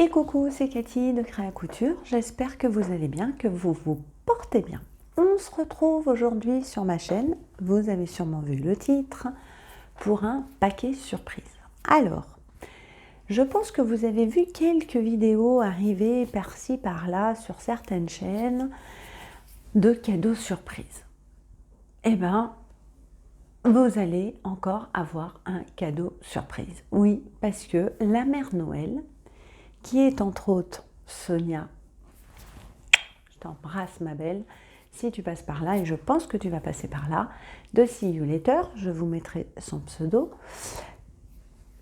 Et coucou, c'est Cathy de Créa Couture. J'espère que vous allez bien, que vous vous portez bien. On se retrouve aujourd'hui sur ma chaîne. Vous avez sûrement vu le titre pour un paquet surprise. Alors, je pense que vous avez vu quelques vidéos arriver par-ci par-là sur certaines chaînes de cadeaux surprises. Eh bien, vous allez encore avoir un cadeau surprise. Oui, parce que la mère Noël, qui est entre autres Sonia, je t'embrasse ma belle, si tu passes par là, et je pense que tu vas passer par là, de See You Later, je vous mettrai son pseudo,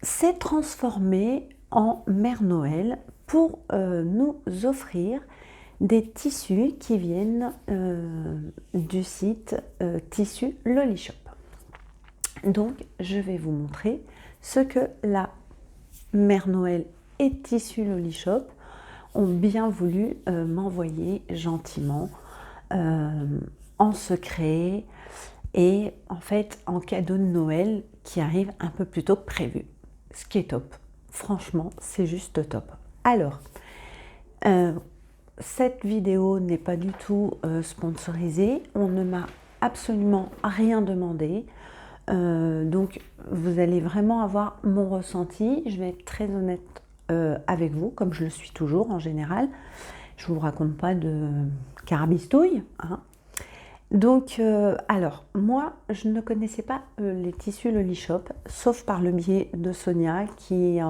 s'est transformée en mère Noël pour nous offrir des tissus qui viennent du site Tissu Lolishop. Donc, je vais vous montrer ce que la mère Noël et Tissu Lolishop ont bien voulu m'envoyer gentiment, en secret et en fait en cadeau de Noël qui arrive un peu plus tôt que prévu. Ce qui est top. Franchement, c'est juste top. Alors, cette vidéo n'est pas du tout sponsorisée. On ne m'a absolument rien demandé. Donc, vous allez vraiment avoir mon ressenti. Je vais être très honnête avec vous, comme je le suis toujours en général. Je ne vous raconte pas de carabistouille, hein. Donc, alors, moi, je ne connaissais pas les tissus Lolishop, sauf par le biais de Sonia, qui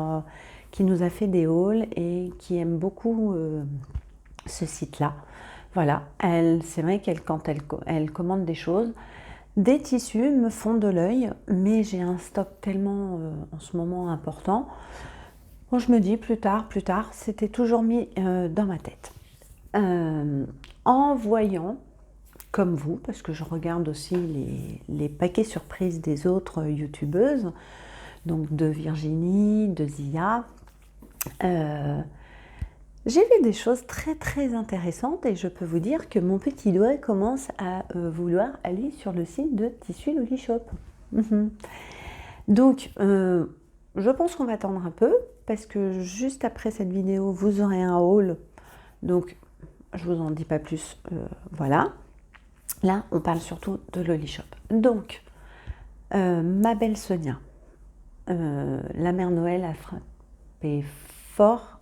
nous a fait des hauls et qui aime beaucoup ce site-là. Voilà, c'est vrai qu'elle, quand elle commande des choses, des tissus me font de l'œil, mais j'ai un stock tellement en ce moment important. Bon, je me dis plus tard, c'était toujours mis dans ma tête. En voyant, comme vous, parce que je regarde aussi les paquets surprises des autres youtubeuses, donc de Virginie, de Zia, j'ai vu des choses très intéressantes et je peux vous dire que mon petit doigt commence à vouloir aller sur le site de Tissu Lolishop. Donc, je pense qu'on va attendre un peu parce que juste après cette vidéo, vous aurez un haul. Donc, je vous en dis pas plus. Voilà. Là, on parle surtout de Lolishop. Donc, ma belle Sonia, la mère Noël a frappé fort,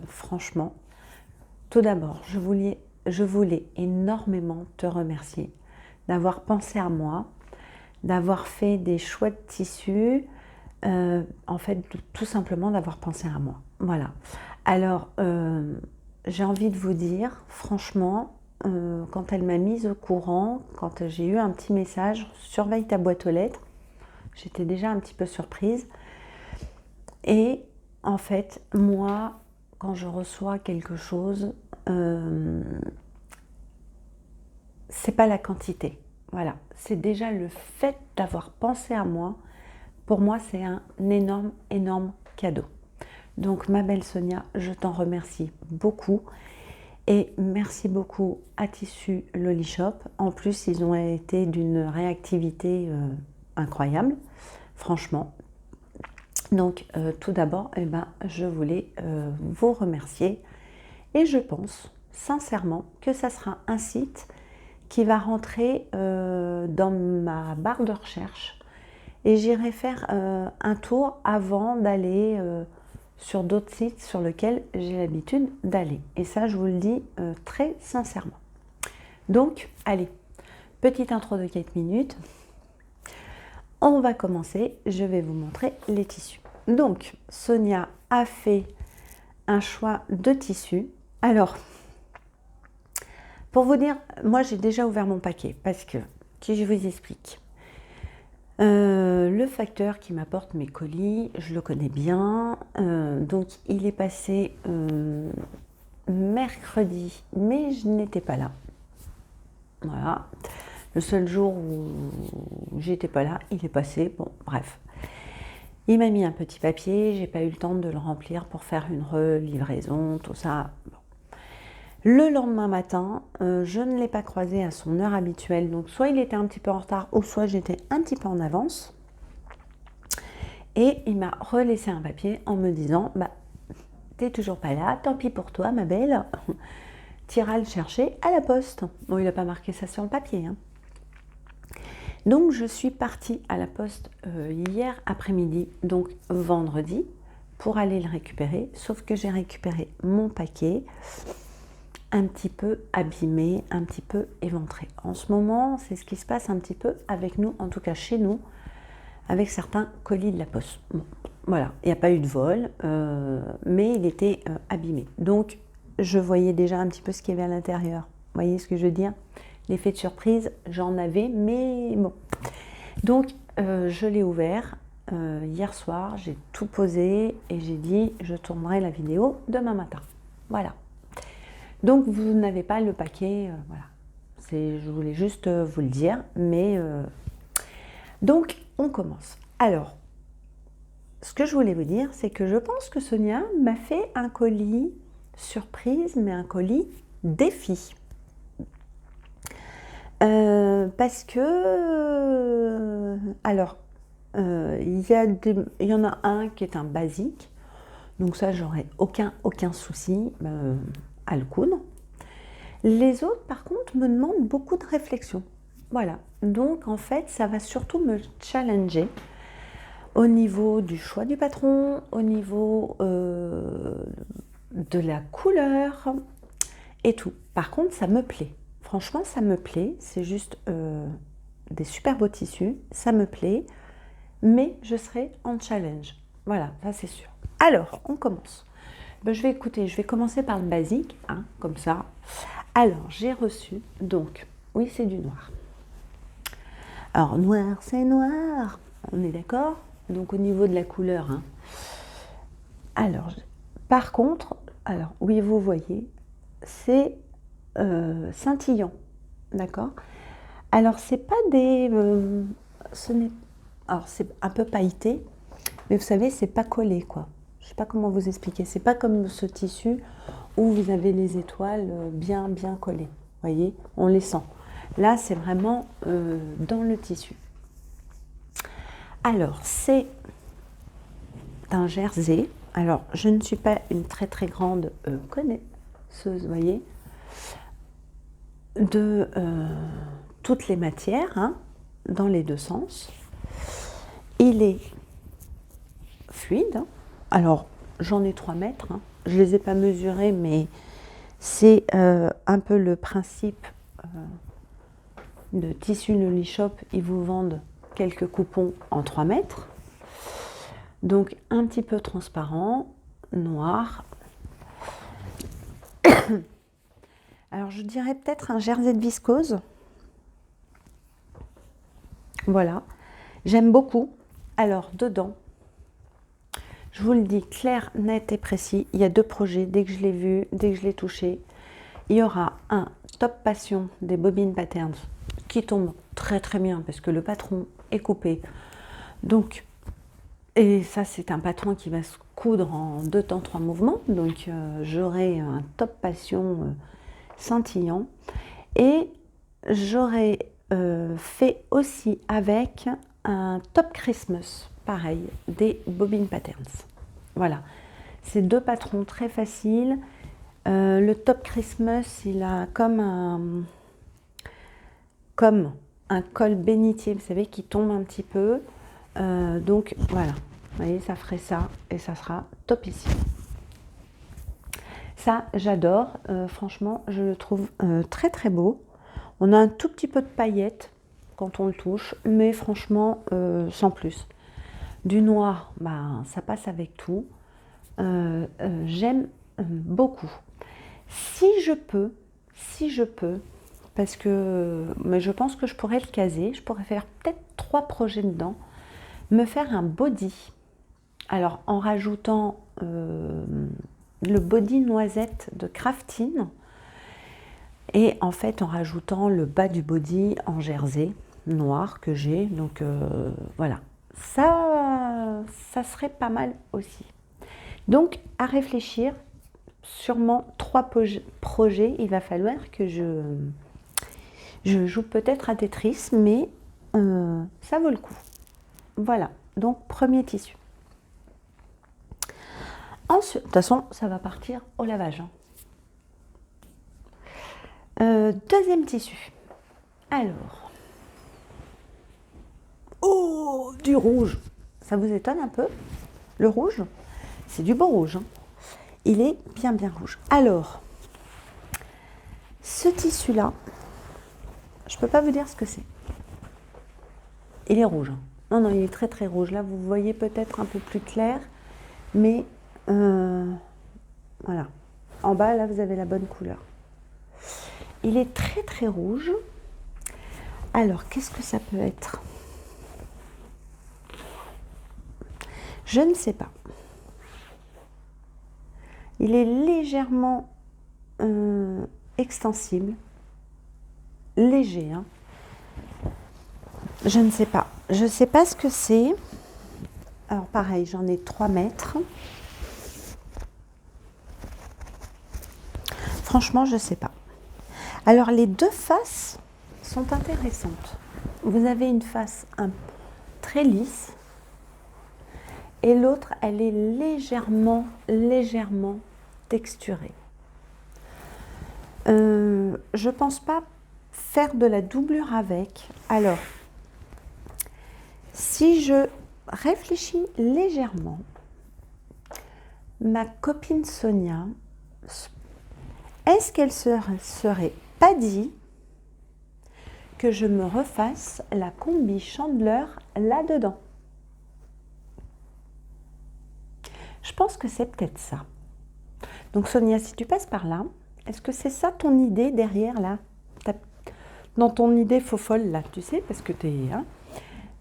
franchement. Tout d'abord, je voulais énormément te remercier d'avoir pensé à moi, d'avoir fait des chouettes tissus, en fait, tout simplement d'avoir pensé à moi. Voilà. Alors, j'ai envie de vous dire, franchement, quand elle m'a mise au courant, quand j'ai eu un petit message, surveille ta boîte aux lettres, j'étais déjà un petit peu surprise. Et en fait, moi, quand je reçois quelque chose, c'est pas la quantité. Voilà, c'est déjà le fait d'avoir pensé à moi. Pour moi, c'est un énorme cadeau. Donc, ma belle Sonia, je t'en remercie beaucoup. Et merci beaucoup à Tissu Lolishop. En plus, ils ont été d'une réactivité incroyable, franchement. Donc, tout d'abord, eh ben, je voulais vous remercier. Et je pense sincèrement que ça sera un site qui va rentrer dans ma barre de recherche. Et j'irai faire un tour avant d'aller sur d'autres sites sur lesquels j'ai l'habitude d'aller. Et ça, je vous le dis très sincèrement. Donc, allez, petite intro de 4 minutes. On va commencer. Je vais vous montrer les tissus. Donc, Sonia a fait un choix de tissus. Alors, pour vous dire, moi, j'ai déjà ouvert mon paquet parce que, si je vous explique, le facteur qui m'apporte mes colis, je le connais bien, donc il est passé mercredi, mais je n'étais pas là. Voilà, le seul jour où j'étais pas là, il est passé, bon bref. Il m'a mis un petit papier, j'ai pas eu le temps de le remplir pour faire une relivraison, tout ça. Bon. Le lendemain matin, je ne l'ai pas croisé à son heure habituelle, donc soit il était un petit peu en retard, ou soit j'étais un petit peu en avance. Et il m'a relaissé un papier en me disant, bah, t'es toujours pas là, tant pis pour toi ma belle, t'iras le chercher à la poste. Bon, il n'a pas marqué ça sur le papier, hein. Donc je suis partie à la poste hier après-midi, donc vendredi, pour aller le récupérer, sauf que j'ai récupéré mon paquet un petit peu abîmé, un petit peu éventré. En ce moment, c'est ce qui se passe un petit peu avec nous, en tout cas chez nous, avec certains colis de la poste. Bon, voilà, il n'y a pas eu de vol, mais il était abîmé. Donc je voyais déjà un petit peu ce qu'il y avait à l'intérieur. Vous voyez ce que je veux dire? L'effet de surprise, j'en avais, mais bon. Donc, je l'ai ouvert hier soir, j'ai tout posé et j'ai dit, je tournerai la vidéo demain matin. Voilà. Donc, vous n'avez pas le paquet, voilà. Je voulais juste vous le dire, mais... Donc, on commence. Alors, ce que je voulais vous dire, c'est que je pense que Sonia m'a fait un colis surprise, mais un colis défi. Parce que, alors, il y en a un qui est un basique, donc ça, j'aurais aucun souci à le coudre. Les autres, par contre, me demandent beaucoup de réflexion. Voilà, donc en fait, ça va surtout me challenger au niveau du choix du patron, au niveau de la couleur et tout. Par contre, ça me plaît. Franchement, ça me plaît. C'est juste des super beaux tissus. Ça me plaît. Mais je serai en challenge. Voilà, ça c'est sûr. Alors, on commence. Ben, je vais commencer par le basique, hein, comme ça. Alors, j'ai reçu, donc, oui, c'est du noir. Alors, noir, c'est noir. On est d'accord? Donc, au niveau de la couleur, hein. Alors, par contre, alors, oui, vous voyez, c'est scintillant, d'accord? Alors c'est pas des, alors c'est un peu pailleté, mais vous savez c'est pas collé quoi. Je sais pas comment vous expliquer. C'est pas comme ce tissu où vous avez les étoiles bien collées. Vous voyez, on les sent. Là c'est vraiment dans le tissu. Alors c'est un jersey. Alors je ne suis pas une très grande connaisseuse, vous voyez, de toutes les matières, hein, dans les deux sens. Il est fluide, hein. Alors j'en ai 3 mètres, hein. Je ne les ai pas mesurés, mais c'est un peu le principe de Tissu Loli Shop. Ils vous vendent quelques coupons en 3 mètres, donc un petit peu transparent, noir. Alors je dirais peut-être un jersey de viscose. Voilà, j'aime beaucoup. Alors dedans, je vous le dis clair, net et précis, il y a 2 projets. Dès que je l'ai vu, dès que je l'ai touché, il y aura un Top Passion des Bobbin Patterns qui tombe très bien parce que le patron est coupé. Donc, et ça c'est un patron qui va se coudre en 2 temps 3 mouvements. Donc j'aurai un Top Passion scintillant et j'aurai fait aussi avec un Top Christmas, pareil, des Bobbin Patterns. Voilà, c'est 2 patrons très faciles. Le Top Christmas, il a comme un col bénitier, vous savez, qui tombe un petit peu. Donc voilà, vous voyez, ça ferait ça et ça sera top ici. Ça, j'adore. Franchement, je le trouve très beau. On a un tout petit peu de paillettes quand on le touche, mais franchement, sans plus. Du noir, bah, ça passe avec tout. J'aime beaucoup. Si je peux, parce que mais je pense que je pourrais le caser, je pourrais faire peut-être 3 projets dedans, me faire un body. Alors, en rajoutant le body noisette de Craftin, et en fait en rajoutant le bas du body en jersey noir que j'ai, donc voilà, ça serait pas mal aussi. Donc à réfléchir, sûrement 3 projets, il va falloir que je joue peut-être à Tetris, mais ça vaut le coup. Voilà, donc premier tissu. Ensuite, de toute façon, ça va partir au lavage. Deuxième tissu. Alors. Oh, du rouge. Ça vous étonne un peu? Le rouge, c'est du beau rouge. Hein. Il est bien, bien rouge. Alors, ce tissu-là, je ne peux pas vous dire ce que c'est. Il est rouge. Non, non, il est très, très rouge. Là, vous voyez peut-être un peu plus clair. Mais, voilà. En bas, là, vous avez la bonne couleur. Il est très, très rouge. Alors, qu'est-ce que ça peut être? Je ne sais pas. Il est légèrement extensible. Léger, hein. Je ne sais pas. Je ne sais pas ce que c'est. Alors, pareil, j'en ai 3 mètres. Franchement, je ne sais pas. Alors, les deux faces sont intéressantes. Vous avez une face très lisse et l'autre, elle est légèrement texturée. Je ne pense pas faire de la doublure avec. Alors, si je réfléchis légèrement, ma copine Sonia, est-ce qu'elle serait pas dit que je me refasse la combi Chandler là-dedans? Je pense que c'est peut-être ça. Donc Sonia, si tu passes par là, est-ce que c'est ça ton idée derrière là? Dans ton idée faux folle là, tu sais, parce que t'es... Hein,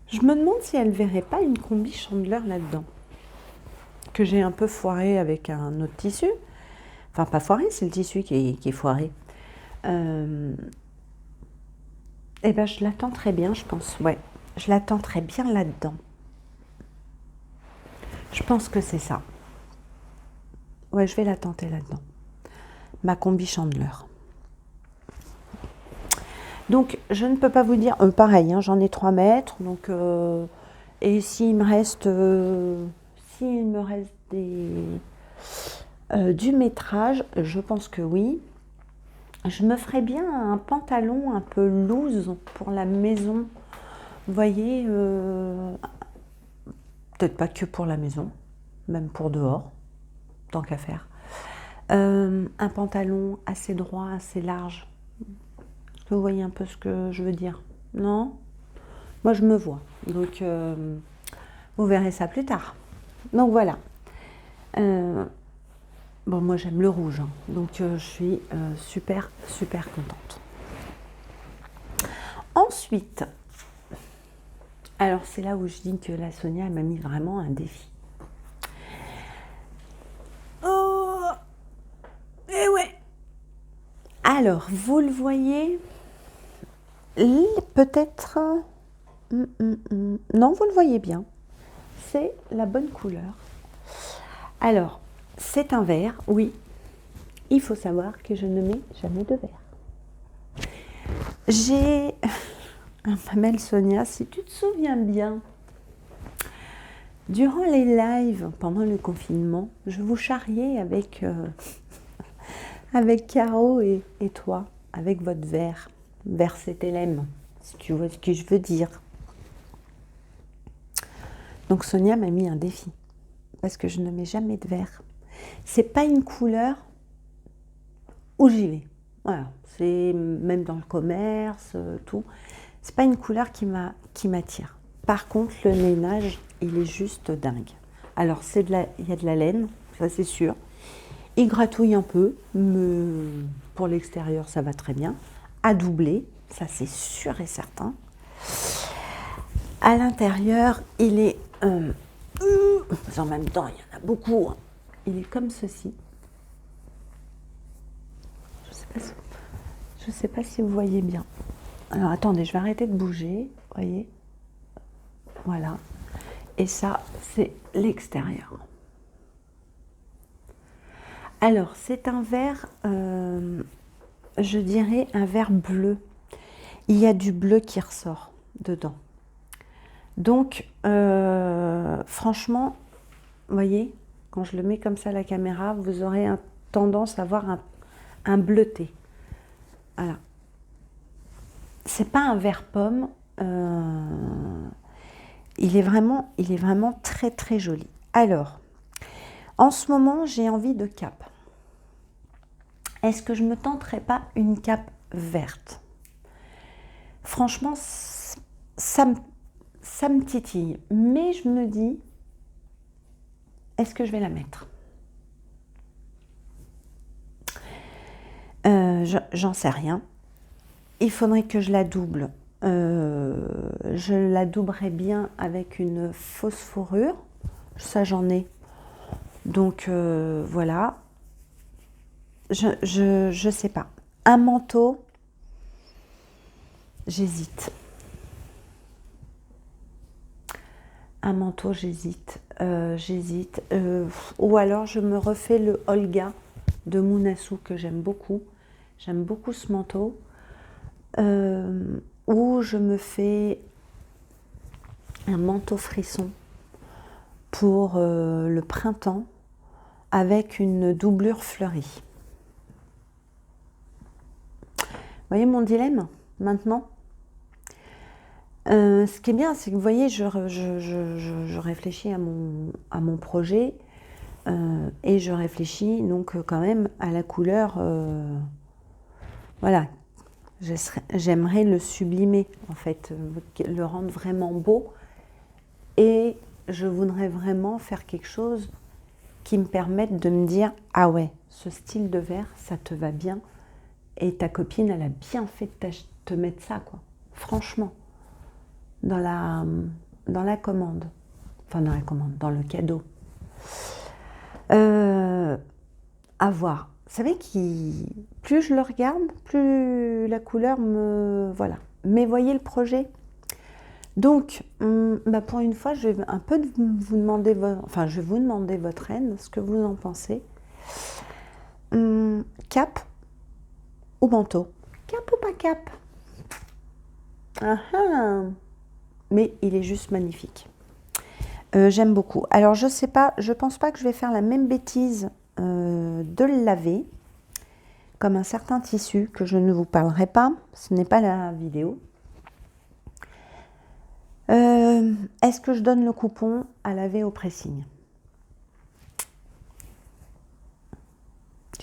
je me demande si elle verrait pas une combi Chandler là-dedans. Que j'ai un peu foiré avec un autre tissu. Enfin, pas foiré, c'est le tissu qui est foiré. Eh ben, je l'attends très bien, je pense. Ouais, je l'attends très bien là-dedans. Je pense que c'est ça. Ouais, je vais la tenter là-dedans. Ma combi Chandler. Donc, je ne peux pas vous dire... pareil, hein, j'en ai 3 mètres. Donc, et s'il me reste... du métrage, je pense que oui. Je me ferais bien un pantalon un peu loose pour la maison. Vous voyez, peut-être pas que pour la maison, même pour dehors, tant qu'à faire. Un pantalon assez droit, assez large. Est-ce que vous voyez un peu ce que je veux dire? Non? Moi, je me vois. Donc, vous verrez ça plus tard. Donc, voilà. Bon, moi j'aime le rouge, hein. Donc je suis super contente. Ensuite, alors c'est là où je dis que la Sonia m'a mis vraiment un défi. Oh, et ouais. Alors, vous le voyez, peut-être, non, vous le voyez bien. C'est la bonne couleur. Alors, c'est un vert, oui. Il faut savoir que je ne mets jamais de vert. J'ai... Ma belle Sonia, si tu te souviens bien, durant les lives, pendant le confinement, je vous charriais avec, avec Caro et toi, avec votre vert CTLM, si tu vois ce que je veux dire. Donc Sonia m'a mis un défi, parce que je ne mets jamais de vert. C'est pas une couleur où j'y vais. Voilà, c'est même dans le commerce, tout. C'est pas une couleur qui m'attire. Par contre, le ménage, il est juste dingue. Alors, il y a de la laine, ça c'est sûr. Il gratouille un peu, mais pour l'extérieur, ça va très bien. À doubler, ça c'est sûr et certain. À l'intérieur, il est... en même temps, il y en a beaucoup. Hein. Il est comme ceci. Je ne sais pas si vous voyez bien. Alors, attendez, je vais arrêter de bouger. Voyez? Voilà. Et ça, c'est l'extérieur. Alors, c'est un vert, je dirais un vert bleu. Il y a du bleu qui ressort dedans. Donc, franchement, vous voyez, quand je le mets comme ça à la caméra, vous aurez tendance à voir un bleuté. Voilà. C'est pas un vert pomme. Il est vraiment très très joli. Alors, en ce moment, j'ai envie de cape. Est-ce que je me tenterais pas une cape verte? Franchement, ça me titille. Mais je me dis, est-ce que je vais la mettre? J'en sais rien. Il faudrait que je la double. Je la doublerai bien avec une fausse fourrure. Ça, j'en ai. Donc, voilà. Je sais pas. Un manteau, j'hésite. Un manteau, j'hésite. Ou alors, je me refais le Olga de Mounassou, que j'aime beaucoup. J'aime beaucoup ce manteau. Ou je me fais un manteau frisson pour le printemps avec une doublure fleurie. Vous voyez mon dilemme maintenant? Ce qui est bien, c'est que vous voyez, je réfléchis à mon projet et je réfléchis donc quand même à la couleur. Voilà, j'aimerais le sublimer en fait, le rendre vraiment beau, et je voudrais vraiment faire quelque chose qui me permette de me dire ah ouais, ce style de vert, ça te va bien. Et ta copine, elle a bien fait de te mettre ça, quoi. Franchement, dans la commande. Enfin, dans la commande, dans le cadeau. À voir. Vous savez, plus je le regarde, plus la couleur me... Voilà. Mais voyez le projet. Donc, pour une fois, je vais un peu vous demander... je vais vous demander votre aide, ce que vous en pensez. Cap ou manteau? Cap ou pas cap? Mais il est juste magnifique. J'aime beaucoup. Alors je sais pas, je pense pas que je vais faire la même bêtise de le laver, comme un certain tissu que je ne vous parlerai pas, ce n'est pas la vidéo. Est-ce que je donne le coupon à laver au pressing?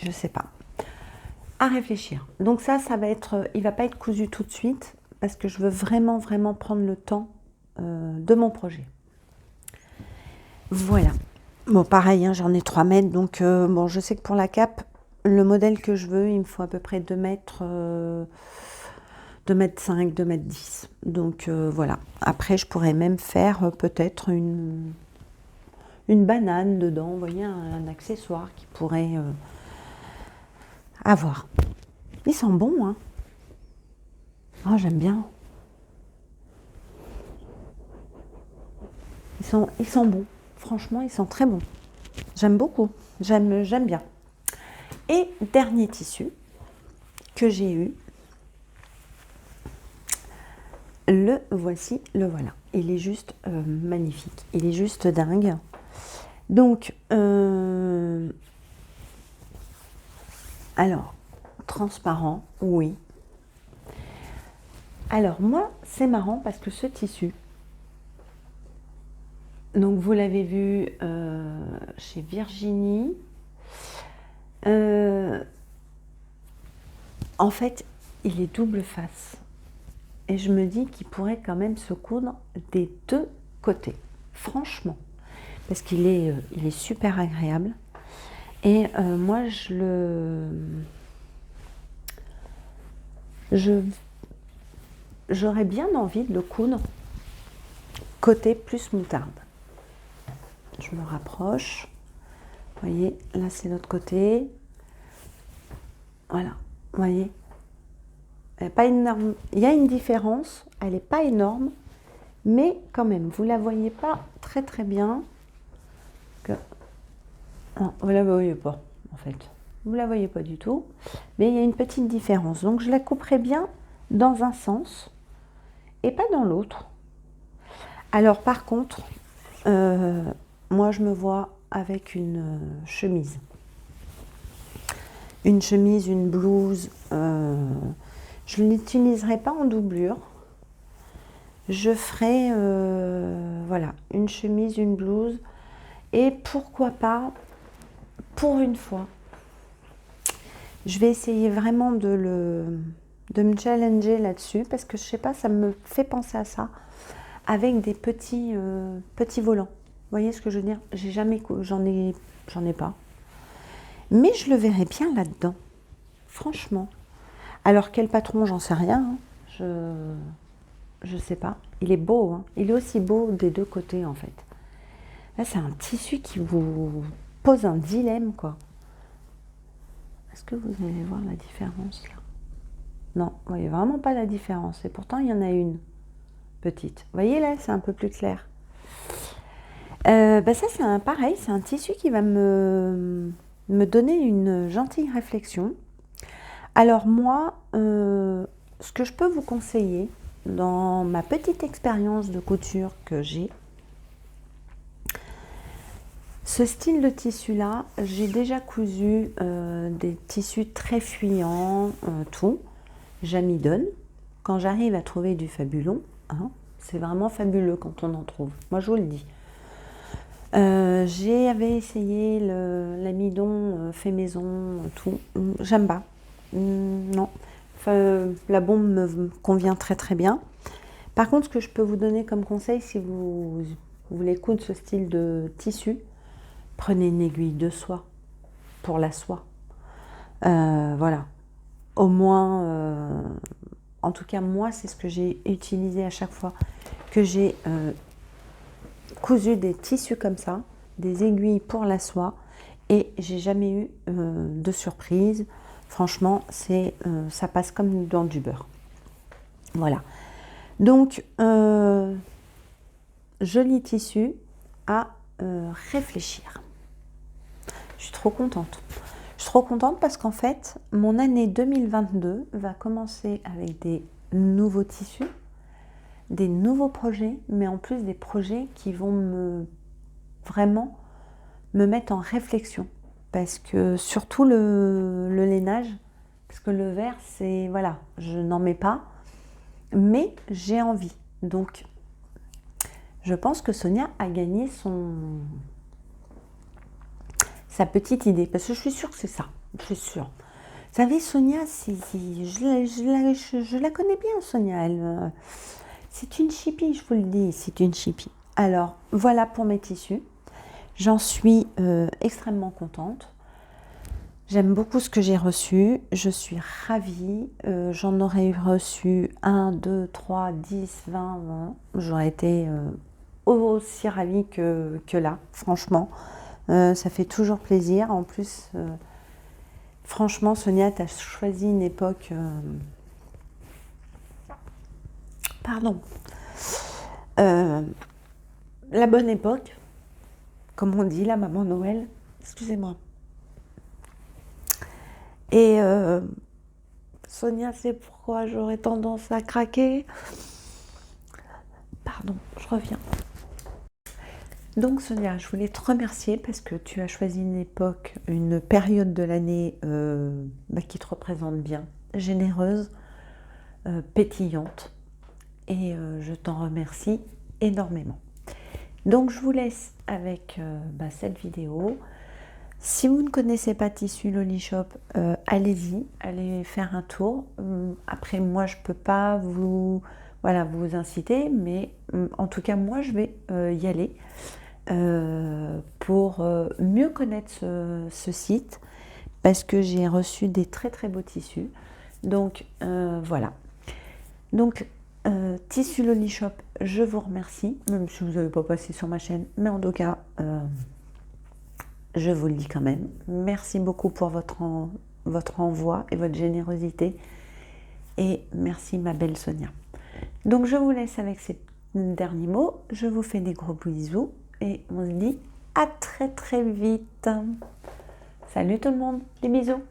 Je sais pas. À réfléchir. Donc ça va être, il va pas être cousu tout de suite parce que je veux vraiment prendre le temps de mon projet. Voilà. Bon, pareil, hein, j'en ai 3 mètres, donc bon, je sais que pour la cape, le modèle que je veux, il me faut à peu près 2 mètres, 2 mètres 5, 2 mètres 10. Donc voilà. Après, je pourrais même faire peut-être une banane dedans, vous voyez, un accessoire qui pourrait avoir. Ils sont bons, hein. Oh, j'aime bien. Ils sont bons. Franchement, ils sont très bons. J'aime beaucoup. J'aime bien. Et dernier tissu que j'ai eu. Le voici, le voilà. Il est juste magnifique. Il est juste dingue. Donc, alors, transparent, oui. Alors, moi, c'est marrant parce que ce tissu, donc vous l'avez vu chez Virginie, en fait, il est double face. Et je me dis qu'il pourrait quand même se coudre des 2 côtés, franchement. Parce qu'il est super agréable. Et moi, j'aurais bien envie de le coudre côté plus moutarde. Je me rapproche. Vous voyez, là c'est l'autre côté. Voilà, vous voyez. Elle n'est pas énorme. Il y a une différence, elle n'est pas énorme, mais quand même, vous ne la voyez pas très bien. Non, vous ne la voyez pas, en fait. Vous ne la voyez pas du tout, mais il y a une petite différence. Donc, je la couperai bien dans un sens et pas dans l'autre. Alors, par contre, moi, je me vois avec une chemise. Une chemise, une blouse. Je ne l'utiliserai pas en doublure. Je ferai voilà, une chemise, une blouse. Et pourquoi pas, pour une fois, je vais essayer vraiment de me challenger là-dessus, parce que je sais pas, ça me fait penser à ça, avec des petits volants. Vous voyez ce que je veux dire? J'ai jamais, j'en ai pas. Mais je le verrais bien là-dedans, franchement. Alors quel patron, j'en sais rien. Hein. Je sais pas. Il est beau, hein. Il est aussi beau des deux côtés en fait. Là, c'est un tissu qui vous pose un dilemme, quoi. Est-ce que vous allez voir la différence là? Non, vous voyez vraiment pas la différence. Et pourtant, il y en a une petite. Vous voyez là, c'est un peu plus clair. Ça, c'est pareil, c'est un tissu qui va me donner une gentille réflexion. Alors moi, ce que je peux vous conseiller, dans ma petite expérience de couture que j'ai, ce style de tissu-là, j'ai déjà cousu des tissus très fuyants, tout. J'amidonne. Quand j'arrive à trouver du fabulon, hein, c'est vraiment fabuleux quand on en trouve. Moi, je vous le dis. J'avais essayé l'amidon fait maison, tout. J'aime pas. Non. Enfin, la bombe me convient très très bien. Par contre, ce que je peux vous donner comme conseil, si vous voulez coudre ce style de tissu, prenez une aiguille de soie pour la soie. Voilà. Au moins, en tout cas, moi, c'est ce que j'ai utilisé à chaque fois que j'ai cousu des tissus comme ça, des aiguilles pour la soie, et j'ai jamais eu de surprise. Franchement, ça passe comme dans du beurre. Voilà. Donc, joli tissu à réfléchir. Je suis trop contente. Je suis trop contente parce qu'en fait, mon année 2022 va commencer avec des nouveaux tissus, des nouveaux projets, mais en plus des projets qui vont vraiment me mettre en réflexion. Parce que surtout le lainage, parce que le verre, c'est, voilà, je n'en mets pas, mais j'ai envie. Donc, je pense que Sonia a gagné sa petite idée, parce que je suis sûre que c'est ça, je suis sûre. Vous savez, Sonia, je la connais bien, Sonia, c'est une chipie, je vous le dis, c'est une chipie. Alors, voilà pour mes tissus. J'en suis extrêmement contente. J'aime beaucoup ce que j'ai reçu. Je suis ravie. J'en aurais reçu 1, 2, 3, 10, 20, 20. J'aurais été aussi ravie que là, franchement. Ça fait toujours plaisir. En plus, franchement, Sonia, tu as choisi une époque... Pardon. La bonne époque. Comme on dit, la maman Noël. Excusez-moi. Et Sonia, c'est pourquoi j'aurais tendance à craquer. Pardon, je reviens. Donc Sonia, je voulais te remercier parce que tu as choisi une époque, une période de l'année qui te représente bien, généreuse, pétillante. Et je t'en remercie énormément. Donc je vous laisse avec cette vidéo. Si vous ne connaissez pas Tissu Loli Shop, allez-y, allez faire un tour. Après, moi, je ne peux pas vous inciter, mais en tout cas, moi, je vais y aller pour mieux connaître ce site, parce que j'ai reçu des très très beaux tissus. Donc, voilà. Donc, Tissu Loli Shop, je vous remercie, même si vous n'avez pas passé sur ma chaîne, mais en tout cas... je vous le dis quand même. Merci beaucoup pour votre envoi et votre générosité. Et merci ma belle Sonia. Donc je vous laisse avec ces derniers mots. Je vous fais des gros bisous et on se dit à très très vite. Salut tout le monde, des bisous.